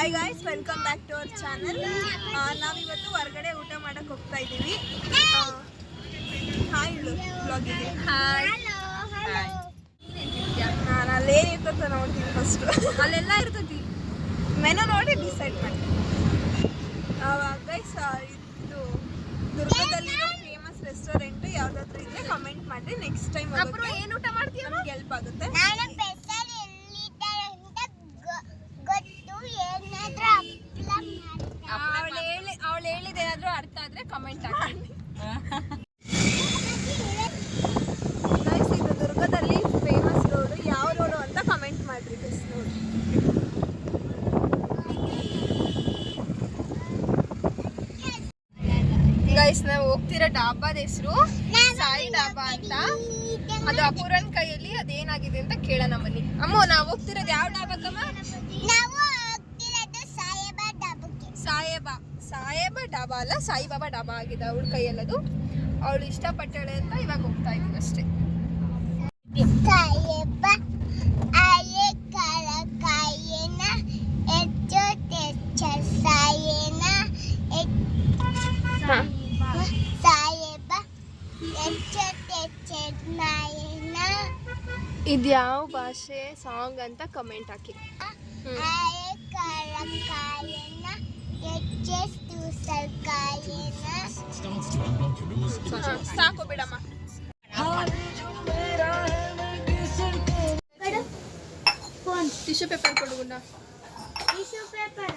Hi guys, welcome back to our channel. ನಾವಿವತ್ತು ಹೊರಗಡೆ ಊಟ ಮಾಡಕ್ಕೆ ಹೋಗ್ತಾ ಇದ್ದೀವಿ. ಹಾಯ್ ಹೇಳು ಬ್ಲಾಗಿಗೆ. ಹಾಯ್. ನಾನು ಅಲ್ಲೇನಿರ್ತದೆ ನೋಡ್ತೀನಿ ಫಸ್ಟು. ಅಲ್ಲೆಲ್ಲ ಇರ್ತೈತಿ, ಮೆನು ನೋಡಿ ಡಿಸೈಡ್ ಮಾಡಿ. ಗೈಸ್, ಇದು ದುರ್ಗದಲ್ಲಿರೋ ಫೇಮಸ್ ರೆಸ್ಟೋರೆಂಟ್ ಯಾವುದಾದ್ರೂ ಇದ್ದರೆ ಕಮೆಂಟ್ ಮಾಡಿ. ನೆಕ್ಸ್ಟ್ ಟೈಮ್ ಏನು ಊಟ ಮಾಡ್ತೀವಿ ನಮ್ಗೆ ಹೆಲ್ಪ್ ಆಗುತ್ತೆ. ಅವಳು ಹೇಳಿದೇನಾದ್ರೂ ಅರ್ಥ ಆದ್ರೆ ಕಮೆಂಟ್ ಹಾಕಿ. ಇದು ದುರ್ಗದಲ್ಲಿ ಫೇಮಸ್ ರೋಡು, ಯಾವ ರೋಡು ಅಂತ ಕಮೆಂಟ್ ಮಾಡ್ರಿ ಗೈಸ್. ನೋಡಿ ಗೈಸ್, ನಾವು ಹೋಗ್ತಿರೋ ಡಾಬಾದ ಹೆಸರು ಸಾಯಿ ಡಾಬಾ ಅಂತ. ಅದು ಅಪೂರ್ವನ್ ಕೈಯಲ್ಲಿ ಅದೇನಾಗಿದೆ ಅಂತ ಕೇಳೋಣ ಬನ್ನಿ. ಅಮ್ಮ, ನಾವು ಹೋಗ್ತಿರೋದು ಯಾವ ಡಾಬಾಕ್ಕಮ್ಮ? ಸಾಯಿಬಾ ಡಾಬಾ ಅಲ್ಲ, ಸಾಯಿಬಾಬಾ ಡಾಬಾ ಆಗಿದೆ ಅವಳ ಕೈಯಲ್ಲದು. ಅವಳು ಇಷ್ಟಪಟ್ಟಳೆ ಅಂತ ಇವಾಗ ಹೋಗ್ತಾ ಇದ್ದೀವಿ ಅಷ್ಟೇ. ಇದು ಯಾವ ಭಾಷೆ ಸಾಂಗ್ ಅಂತ ಕಮೆಂಟ್ ಹಾಕಿ. ಸಾಕು ಬಿಡಮ್ಮ. ಟಿಶ್ಯೂ ಪೇಪರ್ ಕೊಡು ಗುಂಡ. ಟಿಶ್ಯೂ ಪೇಪರ್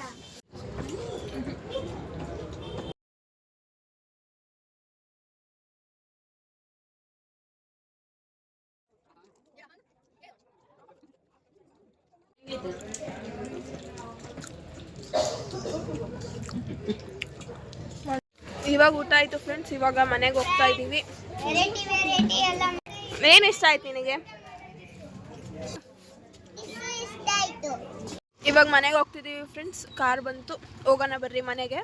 ಇವಾಗ ಊಟ ಆಯ್ತು ಫ್ರೆಂಡ್ಸ್. ಇವಾಗ ಮನೆಗೆ ಹೋಗ್ತಾ ಇದ್ದೀವಿ. ಏನು ಇಷ್ಟ ಆಯ್ತು ನಿನಗೆ? ಇವಾಗ ಮನೆಗೆ ಹೋಗ್ತಿದ್ದೀವಿ ಫ್ರೆಂಡ್ಸ್. ಕಾರ್ ಬಂತು, ಹೋಗೋಣ ಬರ್ರಿ ಮನೆಗೆ.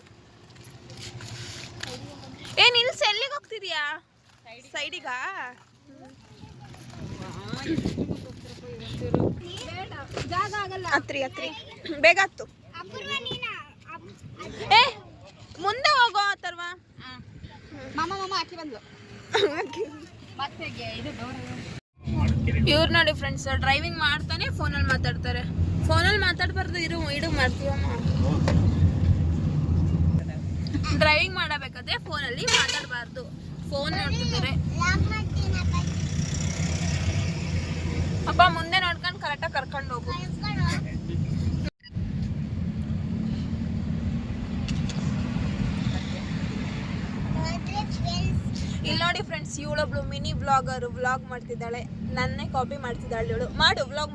ನಿಲ್ಸ, ಎಲ್ಲಿಗೆ ಹೋಗ್ತಿದೀಯಾ? ಸೈಡಿಗಾ? ಹತ್ರಿ ಹತ್ರಿ, ಬೇಗ ಹತ್ತು. ಮುಂದೆ ಹೋಗೋ ಅಥರ್ವ. ಹಾಕಿ ಬಂದ್ಲು. ಇವ್ರು ನೋಡಿ ಫ್ರೆಂಡ್ಸ್, ಡ್ರೈವಿಂಗ್ ಮಾಡ್ತಾನೆ ಫೋನಲ್ಲಿ ಮಾತಾಡ್ತಾರೆ. ಫೋನಲ್ಲಿ ಮಾತಾಡ್ಬಾರ್ದು, ಇಡು ಮಾಡ್ತೀವಮ್ಮ. ಡ್ರೈವಿಂಗ್ ಮಾಡಬೇಕಾದ್ರೆ ಫೋನಲ್ಲಿ ಮಾತಾಡಬಾರ್ದು, ಫೋನ್ ನೋಡ್ತಿದ್ದಾರೆ. ಅಪ್ಪ ಮುಂದೆ ನೋಡ್ಕೊಂಡು ಕರೆಕ್ಟಾಗಿ ಕರ್ಕೊಂಡು ಹೋಗು. ಇಲ್ಲಿ ನೋಡಿ ಫ್ರೆಂಡ್ಸ್, ಇವಳೊಬ್ಳು ಮಿನಿ ಬ್ಲಾಗರು, ವ್ಲಾಗ್ ಮಾಡ್ತಿದ್ದಾಳೆ. ನನ್ನೇ ಕಾಪಿ ಮಾಡ್ತಿದ್ದಾಳೆ ಇವಳು. ಮಾಡು ವ್ಲಾಗ್,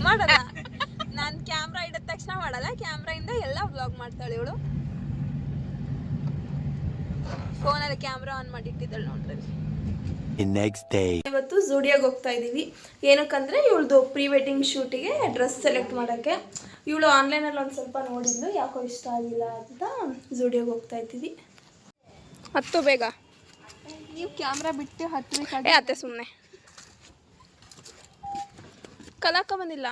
ಮಾಡಲ್ಲ. ನಾನು ಕ್ಯಾಮ್ರಾ ಇಡಿದ ತಕ್ಷಣ ಮಾಡಲ್ಲ, ಕ್ಯಾಮ್ರಾಯಿಂದ ಎಲ್ಲ ವ್ಲಾಗ್ ಮಾಡ್ತಾಳೆ ಇವಳು. ಫೋನಲ್ಲಿ ಕ್ಯಾಮ್ರಾ ಆನ್ ಮಾಡಿ ಇಟ್ಟಿದ್ದಾಳೆ ನೋಡ್ರಿ. ಇವತ್ತು ಝೂಡಿಯೋಗೆ ಹೋಗ್ತಾ ಇದ್ದೀವಿ. ಏನಕ್ಕಂದ್ರೆ ಇವಳದು ಪ್ರೀ ವೆಡ್ಡಿಂಗ್ ಶೂಟಿಗೆ ಡ್ರೆಸ್ ಸೆಲೆಕ್ಟ್ ಮಾಡೋಕ್ಕೆ. ಇವಳು ಆನ್ಲೈನಲ್ಲಿ ಒಂದು ಸ್ವಲ್ಪ ನೋಡಿದ್ಲು, ಯಾಕೋ ಇಷ್ಟ ಆಗಿಲ್ಲ ಅಂತ ಝೂಡಿಯೋಗೆ ಹೋಗ್ತಾ ಇದ್ದೀವಿ. ಹತ್ತು ಬೇಗ. ನೀವು ಕ್ಯಾಮ್ರಾ ಬಿಟ್ಟು ಹತ್ತಬೇಕಾದ್ರೆ ಅತ್ತೆ ಸುಮ್ಮನೆ ಕಲಾಕ ಬಂದಿಲ್ಲ.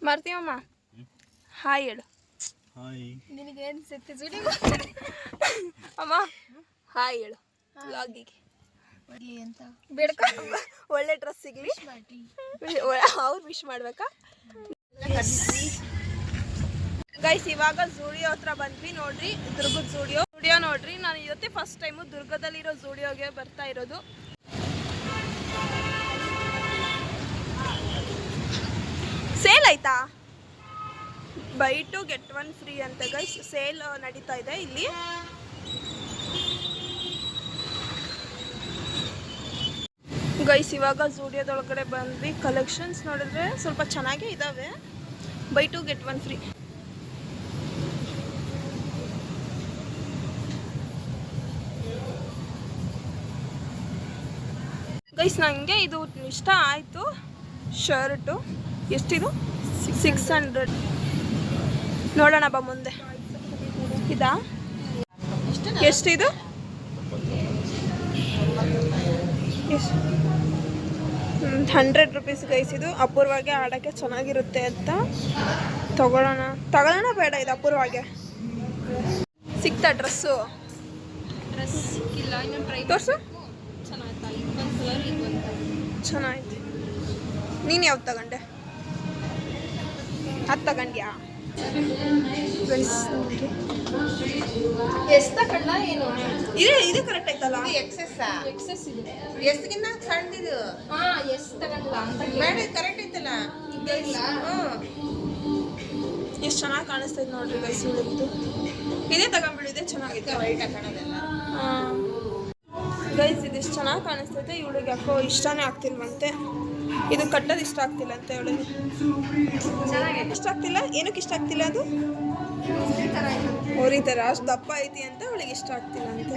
ಮಾಡ್ತೀವಮ್ಮ. ಹಾಯ್ ಹೇಳು. ನಿನಗೇನು ಸಿಕ್ತಿ ಝೂಡಿಯೋಗೆ ಅಮ್ಮ? ಹಾಯ್ ಹೇಳು ವ್ಲಾಗಿಗೆ ಅಂತ ಬೇಡ್ಕ. ಒಳ್ಳೆ ಡ್ರೆಸ್ ಸಿಗ್ಲಿ, ಅವ್ರು ವಿಶ್ ಮಾಡ್ಬೇಕಾ ಗೈಸ್? ಇವಾಗ ಝೂಡಿಯೋ ಹತ್ರ ಬಂದ್ವಿ ನೋಡ್ರಿ, ದುರ್ಗದ ಝೂಡಿಯೋ ನೋಡ್ರಿ. ನಾನು ಇವತ್ತೇ ಫಸ್ಟ್ ಟೈಮು ದುರ್ಗದಲ್ಲಿರೋ ಝೂಡಿಯೋಗೆ ಬರ್ತಾ ಇರೋದು. ಸೇಲ್ ಆಯ್ತಾ? By two get one free ಅಂತ ಗೈಸ್, ಸೇಲ್ ನಡೀತಾ ಇದೆ ಇಲ್ಲಿ. ಗೈಸ್, ಇವಾಗ ಝೂಡಿಯೋದೊಳಗಡೆ ಬಂದ್ವಿ. ಕಲೆಕ್ಷನ್ಸ್ ನೋಡಿದ್ರೆ ಸ್ವಲ್ಪ ಚೆನ್ನಾಗೇ ಇದ್ದಾವೆ. By two get one free. Guys, ನನಗೆ ಇದು ಇಷ್ಟ ಆಯಿತು. ಶರ್ಟು ಎಷ್ಟಿದು? 600. ನೋಡೋಣ ಬಾ ಮುಂದೆ. ಇದಾ? ಎಷ್ಟಿದು? 100 ರುಪೀಸ್ ಗೈಸ್. ಇದು ಅಪೂರ್ವಾಗೆ ಆಡೋಕ್ಕೆ ಚೆನ್ನಾಗಿರುತ್ತೆ ಅಂತ ತಗೊಳ್ಳೋಣ ಬೇಡ? ಇದು ಅಪೂರ್ವಾಗೆ ಸಿಗ್ತಾ ಡ್ರೆಸ್ಸು? ಡ್ರೆಸ್ ಸಿಕ್ಕಿಲ್ಲ, ಇನ್ನು ಟ್ರೈ ತೋರಿಸು. ಚೆನ್ನಾಯ್ತಾ? ಇದೊಂದು ಕಲರ್, ಇದೊಂದು ಕಲರ್ ಚೆನ್ನಾಯ್ತು. ನೀನು ಯಾವ್ದು ತಗೊಂಡೆ? ಅದು ತಗೊಂಡ್ಯಾ? ಎಷ್ಟು ತಗೊಳ್ಳ ಏನು? ಇದು ಕರೆಕ್ಟ್ ಆಯ್ತಲ್ಲ? ಎಕ್ಸೆಸ್ ಇದೆ. ಎಷ್ಟಿಗಿನ್ನ ಸಣ್ಣದಿದು ಎಷ್ಟು ತಗೊಳ್ಳ ಅಂತ ಬೇಡ, ಕರೆಕ್ಟ್ ಐತಲ್ಲ. ಇಲ್ಲ ಎಷ್ಟು ಚೆನ್ನಾಗಿ ಕಾಣಿಸ್ತೈತೆ ನೋಡ್ರಿ ಗೈಸ್. ಇವಳಿದ್ದು ಇದೇ ತಗೊಂಡ್ಬಿಡು, ಇದೇ ಚೆನ್ನಾಗಿದೆ. ವೈಟ್ ಹಾಕೋಣದಲ್ಲ. ಗೈಸ್ ಇದು ಎಷ್ಟು ಚೆನ್ನಾಗಿ ಕಾಣಿಸ್ತೈತೆ. ಇವಳಿಗೆ ಯಾಕೋ ಇಷ್ಟನೇ ಆಗ್ತಿಲ್ವಂತೆ. ಇದು ಕಟ್ಟೋದು ಇಷ್ಟ ಆಗ್ತಿಲ್ಲ ಅಂತ ಇವಳಿಗೆ. ಚೆನ್ನಾಗಿದೆ. ಇಷ್ಟ ಆಗ್ತಿಲ್ಲ? ಏನಕ್ಕೆ ಇಷ್ಟ ಆಗ್ತಿಲ್ಲ? ಅದು ಹೊರಿ ಥರ ಅಷ್ಟು ದಪ್ಪ ಐತಿ ಅಂತ ಅವಳಿಗೆ ಇಷ್ಟ ಆಗ್ತಿಲ್ಲ ಅಂತ.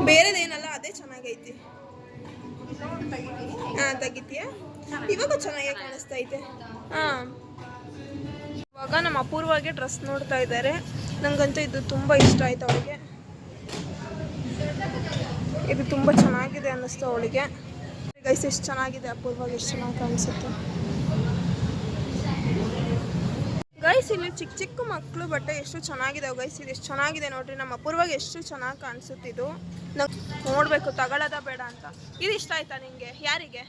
ಬೇರೆದೇನಲ್ಲ, ಅದೇ ಚೆನ್ನಾಗೈತಿ. ಹಾಂ, ತೆಗಿತೀಯಾ? ಇವಾಗ ಚೆನ್ನಾಗೇ ಕಾಣಿಸ್ತೈತೆ. ಹಾಂ, ಇವಾಗ ನಮ್ಮ ಅಪೂರ್ವಾಗೆ ಡ್ರೆಸ್ ನೋಡ್ತಾ ಇದ್ದಾರೆ. ನನಗಂತೂ ಇದು ತುಂಬ ಇಷ್ಟ ಆಯ್ತು ಅವಳಿಗೆ. ಇದು ತುಂಬ ಚೆನ್ನಾಗಿದೆ ಅನ್ನಿಸ್ತು ಅವಳಿಗೆ. ಗೈಸ್ ಎಷ್ಟು ಚೆನ್ನಾಗಿದೆ ಅಪೂರ್ವಾಗಿ, ಎಷ್ಟು ಚೆನ್ನಾಗಿ ಕಾಣಿಸುತ್ತೆ ಗೈಸ್. ಇಲ್ಲಿ ಚಿಕ್ಕ ಚಿಕ್ಕ ಮಕ್ಕಳು ಬಟ್ಟೆ ಎಷ್ಟು ಚೆನ್ನಾಗಿದೆ ಗೈಸ್. ಇದು ಎಷ್ಟು ಚೆನ್ನಾಗಿದೆ ನೋಡ್ರಿ. ನಮ್ಮ ಅಪೂರ್ವಾಗಿ ಎಷ್ಟು ಚೆನ್ನಾಗಿ ಕಾಣಿಸುತ್ತಿದ್ದು. ನಂಗೆ ನೋಡಬೇಕು, ತಗೊಳ್ಳೋದ ಬೇಡ ಅಂತ. ಇದು ಇಷ್ಟ ಆಯ್ತಾ ನಿಮಗೆ? ಯಾರಿಗೆ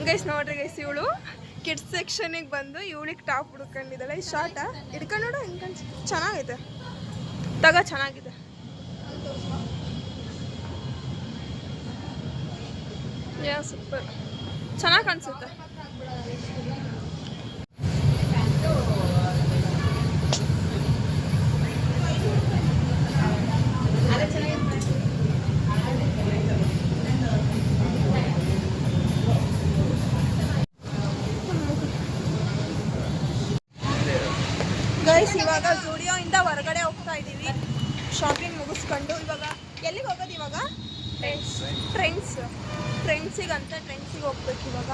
ಗೈಸ್? ನೋಡ್ರಿ ಗೈಸ್, ಇವಳು ಕಿಡ್ಸ್ ಸೆಕ್ಷನಿಗೆ ಬಂದು ಇವಳಿಗೆ ಟಾಪ್ ಹುಡ್ಕೊಂಡಿದ್ದಾಳೆ. ಈ ಶಾರ್ಟಾ ಹಿಡ್ಕೊಂಡು ನೋಡು, ಹೆಂಗೆ ಚೆನ್ನಾಗಿದೆ. ಚೆನ್ನಾಗಿದೆ. ಯಾ ಸೂಪರ್, ಚೆನ್ನಾಗಿ ಕಾಣಿಸುತ್ತೆ. ಗೈಸ್ ಇವಾಗ ಜುಡಿಯೋ ಇಂದ ಹೊರಗಡೆ ಹೋಗ್ತಾ ಇದ್ದೀವಿ ಶಾಪಿಂಗ್ ಮುಗಿಸ್ಕೊಂಡು. ಇವಾಗ ಎಲ್ಲಿಗೆ ಹೋಗೋದು? ಇವಾಗ ಟ್ರೆಂಡ್ಸಿಗೆ ಹೋಗ್ಬೇಕು ಇವಾಗ.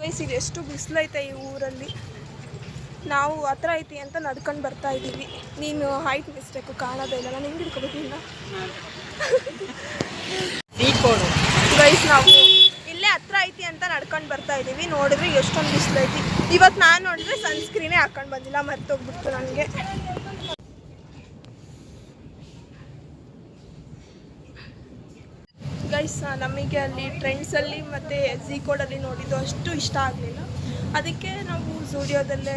ಗೈಸ್ ಇದು ಎಷ್ಟು ಬಿಸಿಲೈತೆ ಈ ಊರಲ್ಲಿ. ನಾವು ಹತ್ರ ಐತಿ ಅಂತ ನಡ್ಕೊಂಡು ಬರ್ತಾ ಇದ್ದೀವಿ. ನೀನು ಹೈಟ್ ಮಿಸ್ಟೇಕು ಕಾಣೋದೇ ಇಲ್ಲ. ನಾನು ಹೆಂಗೆ ಹಿಡ್ಕೋಬೇಕಿಲ್ಲ ಗೈಸ್. ನಾವು ಇಲ್ಲೇ ಹತ್ರ ಐತಿ ಅಂತ ನಡ್ಕೊಂಡು ಬರ್ತಾ ಇದ್ದೀವಿ. ನೋಡಿದ್ರೆ ಎಷ್ಟೊಂದು ಬಿಸಿಲೈತಿ. ಇವತ್ತು ನಾನು ನೋಡಿದ್ರೆ ಸನ್ಸ್ಕ್ರೀನೇ ಹಾಕೊಂಡು ಬಂದಿಲ್ಲ, ಮರ್ತೋಗ್ಬಿಡ್ತು ನನಗೆ. ಗೈಸ್ ನಮಗೆ ಅಲ್ಲಿ ಟ್ರೆಂಡ್ಸಲ್ಲಿ ಮತ್ತು ಝೀ ಕೋಡಲ್ಲಿ ನೋಡಿದ್ದು ಅಷ್ಟು ಇಷ್ಟ ಆಗಲಿಲ್ಲ. ಅದಕ್ಕೆ ನಾವು ಝೂಡಿಯೋದಲ್ಲೇ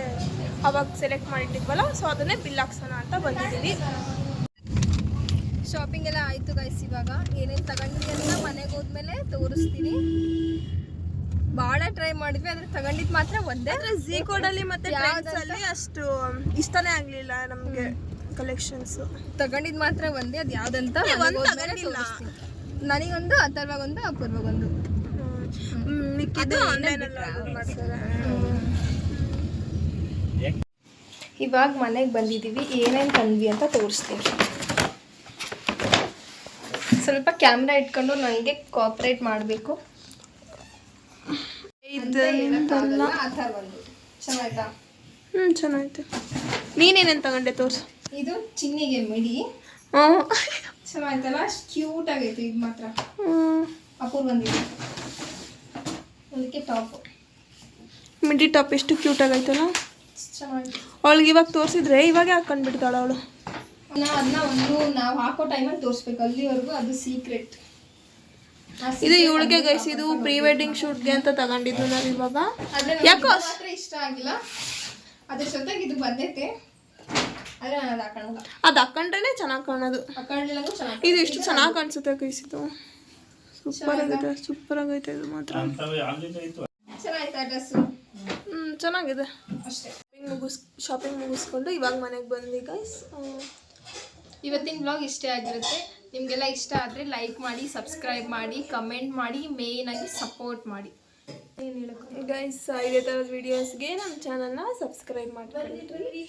ಅವಾಗ ಸೆಲೆಕ್ಟ್ ಮಾಡಿಟ್ಟಿದ್ವಲ್ಲ, ಸೊ ಅದನ್ನೇ ಬಿಲ್ ಹಾಕ್ಸೋಣ ಅಂತ ಬಂದಿದ್ದೀವಿ. ಶಾಪಿಂಗ್ ಎಲ್ಲ ಆಯಿತು ಗೈಸ್. ಇವಾಗ ಏನೇನು ತಗೊಂಡಿದ್ವಿ ಅಂತ ಮನೆಗೆ ಹೋದ್ಮೇಲೆ ತೋರಿಸ್ತೀನಿ. ಭಾಳ ಟ್ರೈ ಮಾಡಿದ್ವಿ, ಆದರೆ ತಗೊಂಡಿದ್ದು ಮಾತ್ರ ಒಂದೇ. ಝೀ ಕೋಡಲ್ಲಿ ಮತ್ತು ಟ್ರೆಂಡ್ಸಲ್ಲಿ ಅಷ್ಟು ಇಷ್ಟನೇ ಆಗಲಿಲ್ಲ ನಮಗೆ ಕಲೆಕ್ಷನ್ಸು. ತಗೊಂಡಿದ್ದು ಮಾತ್ರ ಒಂದೇ, ಅದು ಯಾವುದಂತ ತಗೊಂಡಿಲ್ಲ. ನನಗೊಂದು, ಅಥರ್ವಾಗೊಂದು, ಅಪೂರ್ವಾಗೊಂದು. ಮಿಕ್ಕಿದ್ದು ಆನ್ಲೈನಲ್ಲಿ ಆರ್ಡರ್ ಮಾಡ್ತಾರೆ. ಇವಾಗ ಮನೆಗೆ ಬಂದಿದ್ದೀವಿ. ಏನೇನು ತಂದ್ವಿ ಅಂತ ತೋರಿಸ್ತೀನಿ. ಸ್ವಲ್ಪ ಕ್ಯಾಮ್ರಾ ಇಟ್ಕೊಂಡು ನನಗೆ ಕೋಆಪ್ರೇಟ್ ಮಾಡಬೇಕು. ಚೆನ್ನಾಯ್ತಾ? ಚೆನ್ನಾಯ್ತು. ನೀನೇನೇನು ತಗೊಂಡೆ ತೋರಿಸು. ಇದು ಚಿನ್ನಿಗೆ ಮಿಡಿ. ಚೆನ್ನಾಯ್ತಲ್ಲ? ಅಷ್ಟು ಕ್ಯೂಟ್ ಆಗೈತೆ. ಇದು ಮಾತ್ರ ಅಪೂರ್ವಂದಿದೆ. ಅದಕ್ಕೆ ಟಾಪು, ಮಿಡಿ ಟಾಪ್ ಎಷ್ಟು ಕ್ಯೂಟ್ ಆಗೈತಲ್ಲ. ಚೆನ್ನಾಗಿದೆ. ಅವಳಿಗೆ ಇವಾಗ ತೋರಿಸಿದ್ರೆ ಇವಾಗೆ ಹಾಕೊಂಡ್ಬಿಡ್ತಾಳೆ ಅವಳು. ಅದನ್ನ ನಾವು ಹಾಕೋ ಟೈಮಲ್ಲಿ ತೋರಿಸ್ಬೇಕು, ಅಲ್ಲಿವರೆಗೂ ಅದು ಸೀಕ್ರೆಟ್. ಇದು ಇವಳಿಗೆ ಗೈಸ್, ಇದು ಪ್ರೀ ವೆಡ್ಡಿಂಗ್ ಶೂಟ್ಗೆ ಅಂತ ತಗೊಂಡಿದ್ದು ನಾವು ಇವಾಗ. ಯಾಕೋ ಮಾತ್ರ ಇಷ್ಟ ಆಗಿಲ್ಲ, ಅದ್ರ ಜೊತೆಗೆ ಇದು ಬಂದೈತೆ. ಆದರೆ ನಾನು ಅದು ಹಾಕೊಳ್ಳಲ್ಲ. ಅದು ಹಾಕೊಂಡ್ರೆ ಚೆನ್ನಾಗಿ ಕಾಣೋದು. ಹಾಕೊಳ್ಳಿಲ್ಲ ಚೆನ್ನಾಗಿ. ಇದು ಎಷ್ಟು ಚೆನ್ನಾಗಿ ಕಾಣಿಸುತ್ತೆ ಗೈಸ್. ಇದು ಸೂಪರ್ ಆಗಿದೆ, ಸೂಪರ್ ಆಗೈತೆ ಇದು ಮಾತ್ರ. ಚೆನ್ನಾಯ್ತಾ ಡ್ರೆಸ್ಸು? ಚೆನ್ನಾಗಿದೆ ಅಷ್ಟೇ. ಶಾಪಿಂಗ್ ಮುಗಿಸ್ಕೊಂಡು ಇವಾಗ ಮನೆಗೆ ಬಂದ್ವಿ ಗೈಸ್. ಇವತ್ತಿನ ವ್ಲಾಗ್ ಇಷ್ಟೇ ಆಗಿರುತ್ತೆ. ನಿಮಗೆಲ್ಲ ಇಷ್ಟ ಆದರೆ ಲೈಕ್ ಮಾಡಿ, ಸಬ್ಸ್ಕ್ರೈಬ್ ಮಾಡಿ, ಕಮೆಂಟ್ ಮಾಡಿ, ಮೇಯ್ನಾಗಿ ಸಪೋರ್ಟ್ ಮಾಡಿ. ಏನು ಹೇಳೋದು ಗೈಸ್, ಇದೇ ಥರದ ವೀಡಿಯೋಸ್ಗೆ ನಮ್ಮ ಚಾನಲ್ನ ಸಬ್ಸ್ಕ್ರೈಬ್ ಮಾಡ್ಕೊಳ್ಳಿ.